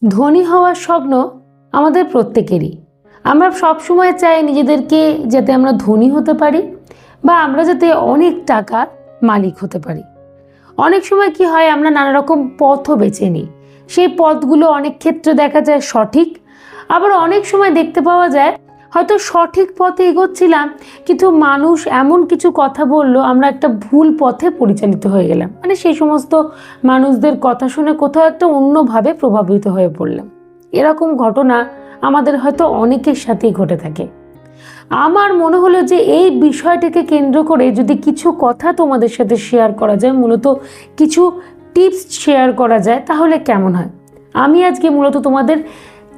ধনী হওয়ার স্বপ্ন আমাদের প্রত্যেকেরই। আমরা সবসময় চাই নিজেদেরকে যাতে আমরা ধনী হতে পারি বা আমরা যাতে অনেক টাকার মালিক হতে পারি। অনেক সময় কি হয়, আমরা নানা রকম পথও বেছে নিই। সেই পথগুলো অনেক ক্ষেত্রে দেখা যায় সঠিক, আবার অনেক সময় দেখতে পাওয়া যায় হয়তো সঠিক পথে এগোচ্ছিলাম, কিন্তু মানুষ এমন কিছু কথা বলল, আমরা একটা ভুল পথে পরিচালিত হয়ে গেলাম। মানে সেই সমস্ত মানুষদের কথা শুনে কোথাও একটা অন্যভাবে প্রভাবিত হয়ে পড়লাম। এরকম ঘটনা আমাদের হয়তো অনেকের সাথেই ঘটে থাকে। আমার মনে হলো যে এই বিষয়টাকে কেন্দ্র করে যদি কিছু কথা তোমাদের সাথে শেয়ার করা যায়, মূলত কিছু টিপস শেয়ার করা যায়, তাহলে কেমন হয়। আমি আজকে মূলত তোমাদের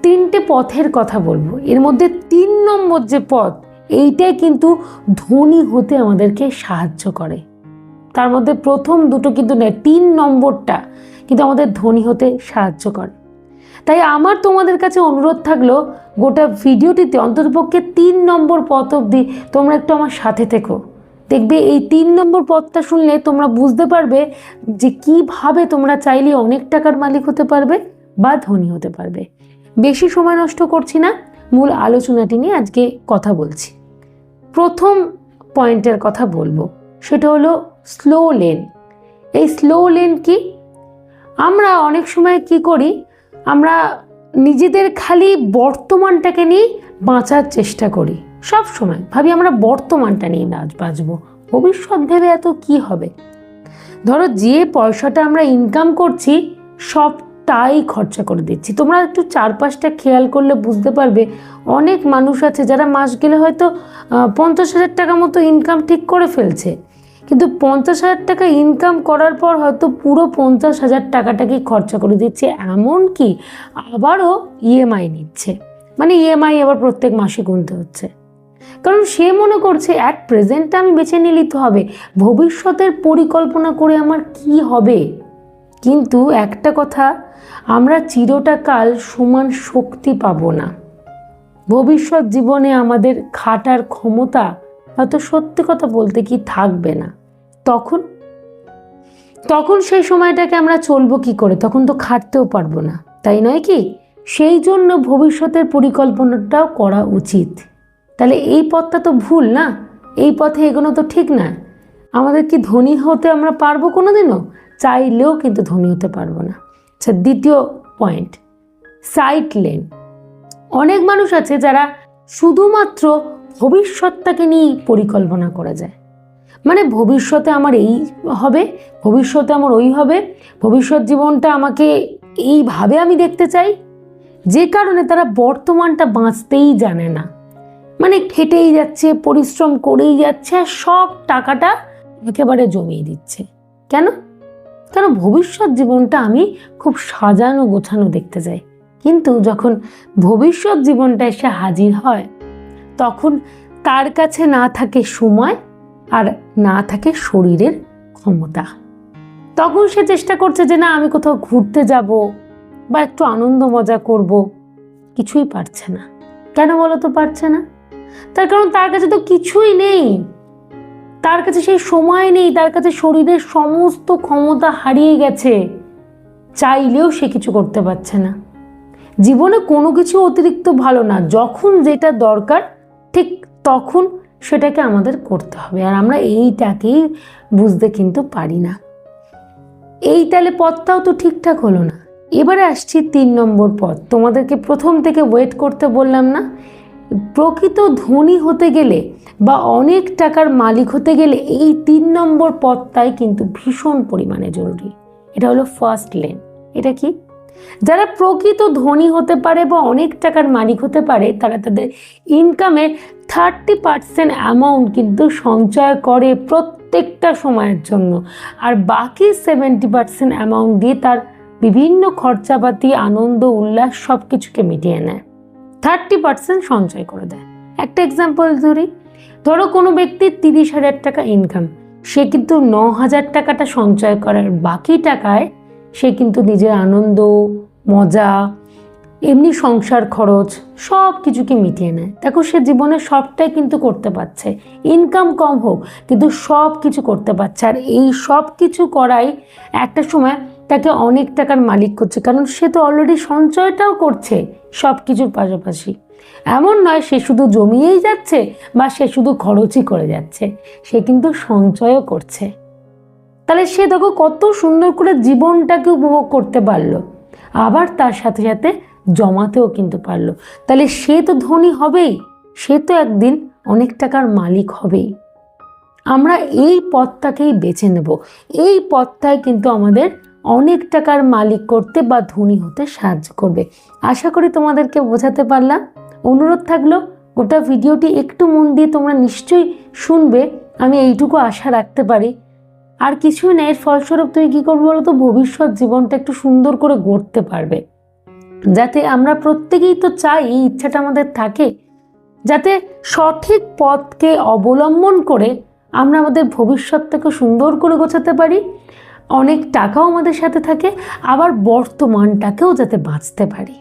3টে পথের কথা বলবো। এর মধ্যে 3 নম্বর যে পথ, এইটাই কিন্তু ধনী হতে আমাদেরকে সাহায্য করে। তার মধ্যে প্রথম দুটো কিন্তু নয়, 3 নম্বরটা কিন্তু আমাদের ধনী হতে সাহায্য করে। তাই আমার তোমাদের কাছে অনুরোধ থাকলো, গোটা ভিডিওটিতে অন্ততপক্ষে 3 নম্বর পথ অবধি তোমরা একটু আমার সাথে থেকো। দেখবে এই 3 নম্বর পথটা শুনলে তোমরা বুঝতে পারবে যে কিভাবে তোমরা চাইলে অনেক টাকার মালিক হতে পারবে বা ধনী হতে পারবে। বেশি সময় নষ্ট করছি না, মূল আলোচনাটি নিয়ে আজকে কথা বলছি। প্রথম পয়েন্টের কথা বলবো, সেটা হলো স্লো লেন। এই স্লো লেন কি? আমরা অনেক সময় কি করি, আমরা নিজেদের খালি বর্তমানটাকে নিয়ে বাঁচার চেষ্টা করি। সব সময় ভাবি আমরা বর্তমানটা নিয়ে বাঁচবো, ভবিষ্যৎ ভেবে এত কি হবে। ধরো যে পয়সাটা আমরা ইনকাম করছি সবটাই খরচা করে দিচ্ছি। তোমরা একটু চারপাশটা খেয়াল করলে বুঝতে পারবে, অনেক মানুষ আছে যারা মাস গেলে হয়তো 50,000 টাকা মতো ইনকাম ঠিক করে ফেলছে, কিন্তু 50,000 টাকা ইনকাম করার পর হয়তো পুরো 50,000 টাকাটাকে খরচা করে দিচ্ছে। এমনকি আবারও ইএমআই নিচ্ছে, মানে ইএমআই আবার প্রত্যেক মাসে গুনতে হচ্ছে। কারণ সে মনে করছে অ্যাট প্রেজেন্টটা আমি বেছে নিলেই তো হবে, ভবিষ্যতের পরিকল্পনা করে আমার কি হবে। কিন্তু একটা কথা, আমরা চিরটা কাল সমান শক্তি পাবো না। ভবিষ্যৎ জীবনে আমাদের খাটার ক্ষমতা হয়তো সত্যি কথা বলতে কি থাকবে না। তখন সেই সময়টাকে আমরা চলবো কি করে? তখন তো খাটতেও পারবো না, তাই নয় কি? সেই জন্য ভবিষ্যতের পরিকল্পনাটাও করা উচিত। তাহলে এই পথটা তো ভুল না, এই পথে এগোনো তো ঠিক না। আমাদের কি ধনী হতে আমরা পারবো কোনোদিনও? চাইলেও কিন্তু ধনী হতে পারবো না। আচ্ছা, দ্বিতীয় পয়েন্ট, সাইড লেন। অনেক মানুষ আছে যারা শুধুমাত্র ভবিষ্যৎটাকে নিয়েই পরিকল্পনা করা যায়। মানে ভবিষ্যতে আমার এই হবে, ভবিষ্যতে আমার ওই হবে, ভবিষ্যৎ জীবনটা আমাকে এইভাবে আমি দেখতে চাই, যে কারণে তারা বর্তমানটা বাঁচতেই জানে না। মানে খেটেই যাচ্ছে, পরিশ্রম করেই যাচ্ছে, আর সব টাকাটা একেবারে জমিয়ে দিচ্ছে। কেন? কারণ ভবিষ্যৎ জীবনটা আমি খুব সাজানো গোছানো দেখতে চাই। কিন্তু যখন ভবিষ্যৎ জীবনটা এসে হাজির হয়, তখন তার কাছে না থাকে সময় আর না থাকে শরীরের ক্ষমতা। তখন সে চেষ্টা করছে যে না, আমি কোথাও ঘুরতে যাব বা একটু আনন্দ মজা করব, কিছুই পারছে না। কেন বলো তো পারছে না? তার কারণ তার কাছে তো কিছুই নেই, তার কাছে সেই সময় নেই, তার কাছে শরীরের সমস্ত ক্ষমতা হারিয়ে গেছে, চাইলেও সে কিছু করতে পারছে না। জীবনে কোনো কিছু অতিরিক্ত ভালো না, যখন যেটা দরকার ঠিক তখন সেটাকে আমাদের করতে হবে, আর আমরা এইটাকেই বুঝতে কিন্তু পারি না। এই তাহলে পথটাও তো ঠিকঠাক হলো না। এবারে আসছি 3 নম্বর পথ। তোমাদেরকে প্রথম থেকে ওয়েট করতে বললাম না? প্রকৃত ধনী হতে গেলে বা অনেক টাকার মালিক হতে গেলে এই 3 নম্বর পথটাই কিন্তু ভীষণ পরিমাণে জরুরি। এটা হলো ফার্স্ট লেন। এটা কি? যারা প্রকৃত ধনী হতে পারে বা অনেক টাকার মালিক হতে পারে, তারা তাদের ইনকামের 30% অ্যামাউন্ট কিন্তু সঞ্চয় করে প্রত্যেকটা সময়ের জন্য, আর বাকি 70% অ্যামাউন্ট দিয়ে তার বিভিন্ন খরচাপাতি, আনন্দ, উল্লাস সব কিছুকে মিটিয়ে নেয়। 30% সঞ্চয় করে দেয়। একটা এক্সাম্পল ধরো কোনো ব্যক্তির 30,000 টাকা ইনকাম, সে কিন্তু 9,000 টাকাটা সঞ্চয় করার, বাকি টাকায় সে কিন্তু নিজের আনন্দ, মজা, এমনি সংসার খরচ সব কিছুকে মিটিয়ে নেয়। দেখো, সে জীবনে সবটাই কিন্তু করতে পারছে, ইনকাম কম হোক কিন্তু সব কিছু করতে পারছে। আর এই সব কিছু করাই একটা সময় তাকে অনেক টাকার মালিক করছে, কারণ সে তো অলরেডি সঞ্চয়টাও করছে সব কিছুর পাশাপাশি। এমন নয় সে শুধু জমিয়েই যাচ্ছে বা সে শুধু খরচই করে যাচ্ছে, সে কিন্তু সঞ্চয়ও করছে। তাহলে সে দেখো কত সুন্দর করে জীবনটাকে উপভোগ করতে পারলো, আবার তার সাথে সাথে জমাতেও কিন্তু পারলো। তাহলে সে তো ধনী হবেই, সে তো একদিন অনেক টাকার মালিক হবেই। আমরা এই পথটাকেই বেছে নেব, এই পথটাই কিন্তু আমাদের অনেক টাকার মালিক করতে বা ধনী হতে সাহায্য করবে। আশা করি তোমাদেরকে বোঝাতে পারলাম। অনুরোধ থাকলো গোটা ভিডিওটি একটু মন দিয়ে তোমরা নিশ্চয়ই শুনবে, আমি এইটুকু আশা রাখতে পারি। আর কিছুই না, এর ফলস্বরূপ তুমি কী করবে বলো তো, ভবিষ্যৎ জীবনটা একটু সুন্দর করে গড়তে পারবে। যাতে আমরা প্রত্যেকেই তো চাই, এই ইচ্ছাটা আমাদের থাকে, যাতে সঠিক পথকে অবলম্বন করে আমরা আমাদের ভবিষ্যৎটাকে সুন্দর করে গোছাতে পারি, অনেক টাকাও আমাদের সাথে থাকে, আবার বর্তমানটাকেও যাতে বাঁচতে পারি।